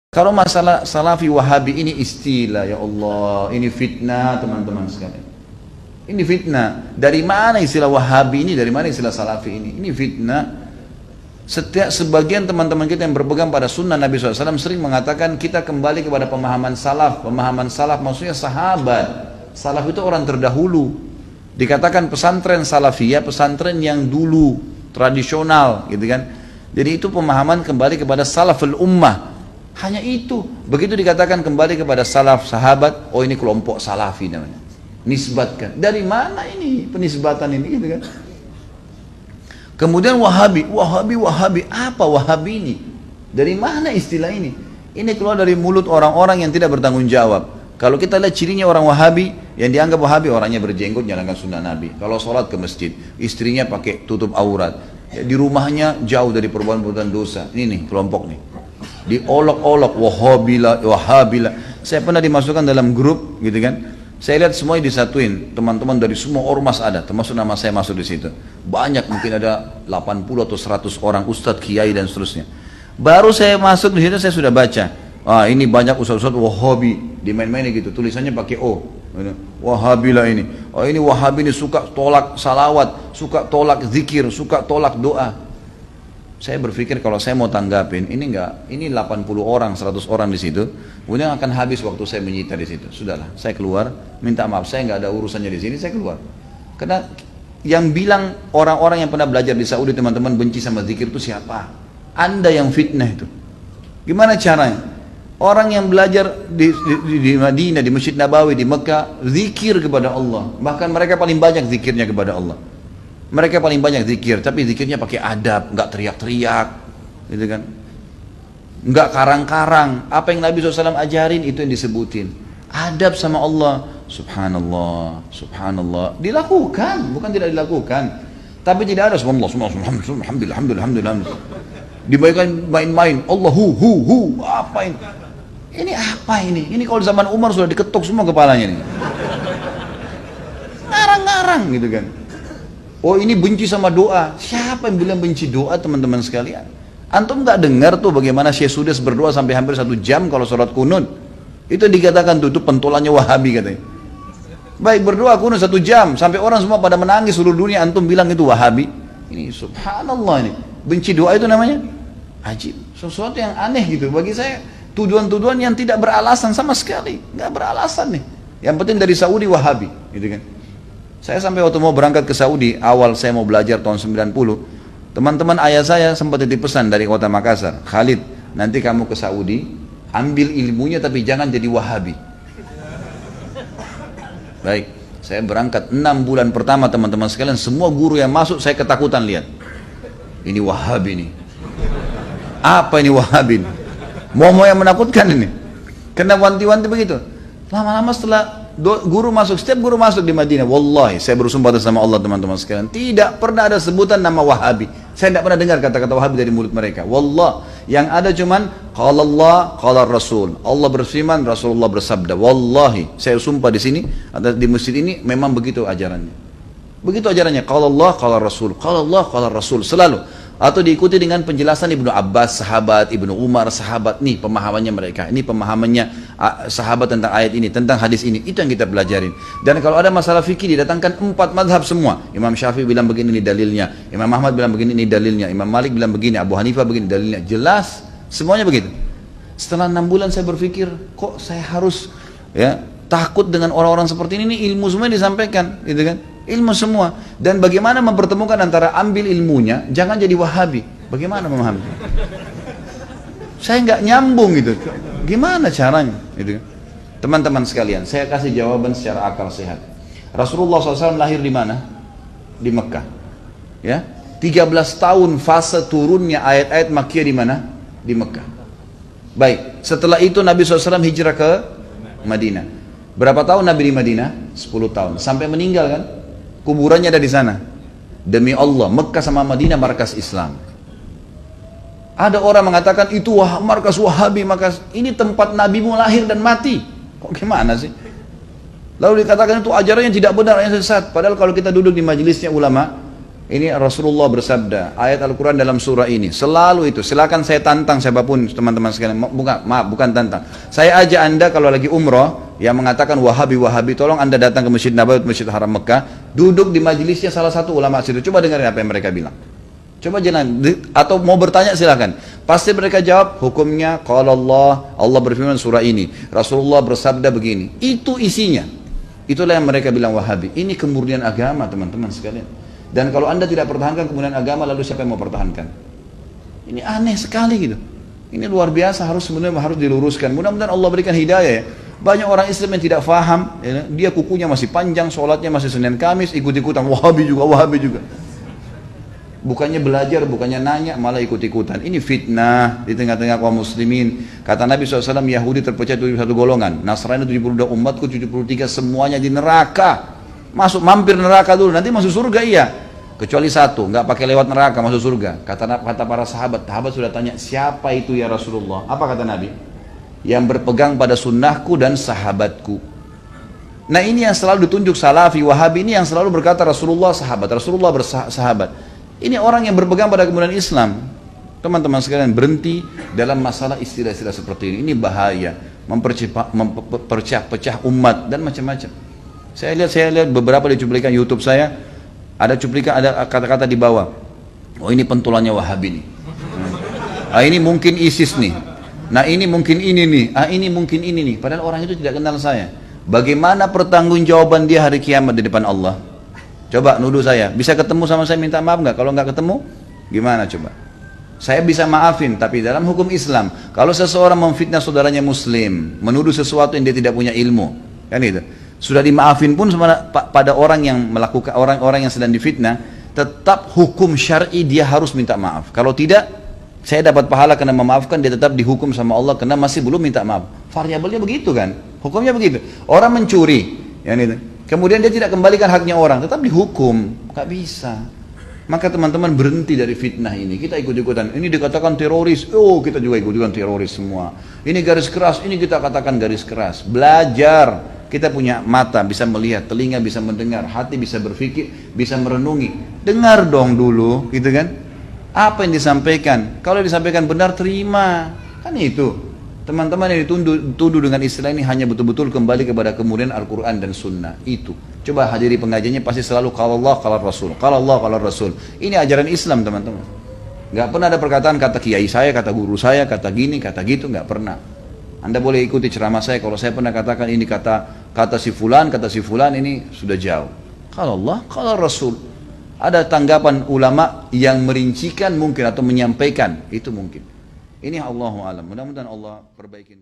Kalau masalah salafi wahabi ini istilah, ya Allah, ini fitnah teman-teman sekalian. Ini fitnah. Dari mana istilah wahabi ini, dari mana istilah salafi ini? Ini fitnah. Setiap sebagian teman-teman kita yang berpegang pada sunnah Nabi SAW sering mengatakan kita kembali kepada pemahaman salaf. Pemahaman salaf maksudnya sahabat. Salaf itu orang terdahulu. Dikatakan pesantren salafiyah, pesantren yang dulu, tradisional gitu kan. Jadi itu pemahaman kembali kepada salaful ummah. Hanya itu. Begitu dikatakan kembali kepada salaf sahabat, oh ini kelompok salafi namanya. Nisbatkan. Dari mana ini penisbatan ini gitu kan? Kemudian wahabi. Apa wahabi ini? Dari mana istilah ini? Ini keluar dari mulut orang-orang yang tidak bertanggung jawab. Kalau kita lihat cirinya orang wahabi, yang dianggap wahabi orangnya berjenggot, jalankan sunnah Nabi. Kalau sholat ke masjid, istrinya pakai tutup aurat. Ya, di rumahnya jauh dari perbuatan-perbuatan dosa. Ini nih kelompok nih. Diolok-olok wahabila. Saya pernah dimasukkan dalam grup gitu kan. Saya lihat semuanya disatuin, teman-teman dari semua ormas ada, termasuk nama saya masuk di situ. Banyak, mungkin ada 80 atau 100 orang ustadz, kiai dan seterusnya. Baru saya masuk di situ saya sudah baca. Ah, ini banyak ustadz-ustadz wahabi, dimain-mainin gitu, tulisannya pakai O. Wahabilah ini. Oh, ini wahabi ini suka tolak salawat, suka tolak zikir, suka tolak doa. Saya berpikir kalau saya mau tanggapin, ini 80 orang, 100 orang di situ, kemudian akan habis waktu saya menyita di situ. Sudahlah, saya keluar, minta maaf, saya nggak ada urusannya di sini, saya keluar. Karena yang bilang orang-orang yang pernah belajar di Saudi teman-teman benci sama zikir itu siapa? Anda yang fitnah itu. Gimana caranya? Orang yang belajar di Madinah, di Masjid Nabawi, di Mekah, zikir kepada Allah. Bahkan mereka paling banyak zikirnya kepada Allah. Mereka paling banyak zikir, tapi zikirnya pakai adab, nggak teriak-teriak, gitu kan? Nggak karang-karang. Apa yang Nabi SAW ajarin itu yang disebutin. Adab sama Allah, subhanallah, subhanallah. Dilakukan, bukan tidak dilakukan. Tapi tidak ada subhanallah, alhamdulillah. Dibayangkan main-main, Allahu, apa ini? Ini apa ini? Ini kalau zaman Umar sudah diketuk semua kepalanya nih. Ngarang-ngarang, gitu kan? Oh ini benci sama doa. Siapa yang bilang benci doa teman-teman sekalian? Antum nggak dengar tuh bagaimana Syekh Sudes berdoa sampai hampir 1 jam kalau sholat kunut. Itu dikatakan tuh pentolannya wahabi katanya. Baik berdoa kunut 1 jam sampai orang semua pada menangis seluruh dunia. Antum bilang itu wahabi. Ini subhanallah ini. Benci doa itu namanya ajib. Sesuatu yang aneh gitu. Bagi saya tuduhan-tuduhan yang tidak beralasan sama sekali. Nggak beralasan nih. Yang penting dari Saudi wahabi gitu kan. Saya sampai waktu mau berangkat ke Saudi, awal saya mau belajar tahun 90, teman-teman ayah saya sempat titip pesan dari kota Makassar, Khalid, nanti kamu ke Saudi, ambil ilmunya tapi jangan jadi wahabi. Baik, saya berangkat 6 bulan pertama teman-teman sekalian, semua guru yang masuk saya ketakutan lihat. Ini wahabi nih. Apa ini wahabi nih? Mau yang menakutkan ini. Kena wanti-wanti begitu. Lama-lama setelah guru masuk, setiap guru masuk di Madinah, wallahi saya bersumpah sama Allah teman-teman sekalian, tidak pernah ada sebutan nama wahabi. Saya tidak pernah dengar kata-kata wahabi dari mulut mereka. Wallah, yang ada cuman qala Allah, qala Rasul. Allah berfirman, Rasulullah bersabda. Wallahi, saya sumpah di sini atau di masjid ini memang begitu ajarannya. Begitu ajarannya, qala Allah, qala Rasul. Qala Allah, qala Rasul selalu. Atau diikuti dengan penjelasan Ibnu Abbas, sahabat, Ibnu Umar, sahabat. Nih pemahamannya mereka. Ini pemahamannya sahabat tentang ayat ini, tentang hadis ini. Itu yang kita pelajarin. Dan kalau ada masalah fikih didatangkan 4 mazhab semua. Imam Syafi'i bilang begini ini dalilnya. Imam Ahmad bilang begini ini dalilnya. Imam Malik bilang begini. Abu Hanifah begini dalilnya. Jelas. Semuanya begitu. Setelah 6 bulan saya berpikir, kok saya harus ya takut dengan orang-orang seperti ini ilmu semua disampaikan, gitu kan? Ilmu semua. Dan bagaimana mempertemukan antara ambil ilmunya, jangan jadi wahabi. Bagaimana memahami? Saya nggak nyambung gitu. Gimana caranya? Gitu. Teman-teman sekalian, saya kasih jawaban secara akal sehat. Rasulullah SAW lahir di mana? Di Mekah. Ya, 13 tahun fase turunnya ayat-ayat Makkiyah di mana? Di Mekah. Baik, setelah itu Nabi SAW hijrah ke Madinah. Berapa tahun Nabi di Madinah? 10 tahun. Sampai meninggal kan? Kuburannya ada di sana. Demi Allah, Mekah sama Madinah markas Islam. Ada orang mengatakan itu markas Wahabi, markas ini tempat Nabimu lahir dan mati. Kok gimana sih? Lalu dikatakan itu ajarannya tidak benar, yang sesat. Padahal kalau kita duduk di majelisnya ulama, Ini Rasulullah bersabda, ayat Al-Quran dalam surah ini, selalu itu. Silakan saya tantang siapapun teman-teman sekalian, bukan tantang. Saya ajak anda kalau lagi umroh, yang mengatakan Wahabi, tolong anda datang ke Masjid Nabawi, Masjid Haram Mekah, duduk di majelisnya salah satu ulama situ, coba dengarin apa yang mereka bilang. Coba jangan, atau mau bertanya silakan. Pasti mereka jawab, hukumnya kalau Allah berfirman surah ini, Rasulullah bersabda begini. Itu isinya. Itulah yang mereka bilang Wahabi. Ini kemurnian agama teman-teman sekalian. Dan kalau anda tidak pertahankan kemudian agama, lalu siapa yang mau pertahankan? Ini aneh sekali gitu. Ini luar biasa, sebenarnya harus diluruskan. Mudah-mudahan Allah berikan hidayah ya. Banyak orang Islam yang tidak faham, ya, dia kukunya masih panjang, sholatnya masih Senin Kamis, ikut-ikutan Wahabi juga. Bukannya belajar, bukannya nanya, malah ikut-ikutan. Ini fitnah di tengah-tengah kaum muslimin. Kata Nabi SAW, Yahudi terpecah 71 golongan, Nasrani 72, umatku 73, semuanya di neraka. Mampir neraka dulu, nanti masuk surga iya. Kecuali satu, nggak pakai lewat neraka masuk surga. Kata para sahabat sudah tanya, siapa itu ya Rasulullah? Apa kata Nabi? Yang berpegang pada sunnahku dan sahabatku. Nah ini yang selalu ditunjuk Salafi, Wahabi, ini yang selalu berkata Rasulullah bersahabat. Ini orang yang berpegang pada kemudian Islam. Teman-teman sekalian, berhenti dalam masalah istilah-istilah seperti ini. Ini bahaya, memperpecah umat dan macam-macam. Saya lihat beberapa di cuplikan YouTube saya, ada kata-kata di bawah. Oh ini pentolannya Wahabi nih. Ah ini mungkin ISIS nih. Nah ini mungkin ini nih. Ah ini mungkin ini nih. Padahal orang itu tidak kenal saya. Bagaimana pertanggungjawaban dia hari kiamat di depan Allah? Coba nuduh saya. Bisa ketemu sama saya minta maaf nggak? Kalau nggak ketemu, gimana coba? Saya bisa maafin, tapi dalam hukum Islam, kalau seseorang memfitnah saudaranya Muslim, menuduh sesuatu yang dia tidak punya ilmu, kan itu. Sudah dimaafin pun pada orang yang melakukan, orang-orang yang sedang difitnah, tetap hukum syar'i dia harus minta maaf. Kalau tidak, saya dapat pahala karena memaafkan, dia tetap dihukum sama Allah karena masih belum minta maaf. Variabelnya begitu kan, hukumnya begitu. Orang mencuri, kemudian dia tidak kembalikan haknya orang, tetap dihukum, nggak bisa. Maka teman-teman berhenti dari fitnah ini. Kita ikut-ikutan, ini dikatakan teroris, oh kita juga ikut-ikutan teroris semua. Ini garis keras, ini kita katakan garis keras. Belajar. Kita punya mata bisa melihat, telinga bisa mendengar, hati bisa berpikir, bisa merenungi. Dengar dong dulu, gitu kan? Apa yang disampaikan? Kalau disampaikan benar, terima. Kan itu. Teman-teman yang dituduh dengan istilah ini hanya betul-betul kembali kepada kemudian Al-Quran dan Sunnah. Itu. Coba hadiri pengajiannya pasti selalu kalau Allah, kalau Rasul. Kalau Allah, kalau Rasul. Ini ajaran Islam teman-teman. Gak pernah ada perkataan kata kiai saya, kata guru saya, kata gini, kata gitu. Gak pernah. Anda boleh ikuti ceramah saya, kalau saya pernah katakan ini kata si fulan, ini sudah jauh. Kalau Allah, kalau Rasul. Ada tanggapan ulama yang merincikan mungkin atau menyampaikan, itu mungkin. Ini Allahu a'lam. Mudah-mudahan Allah perbaikin.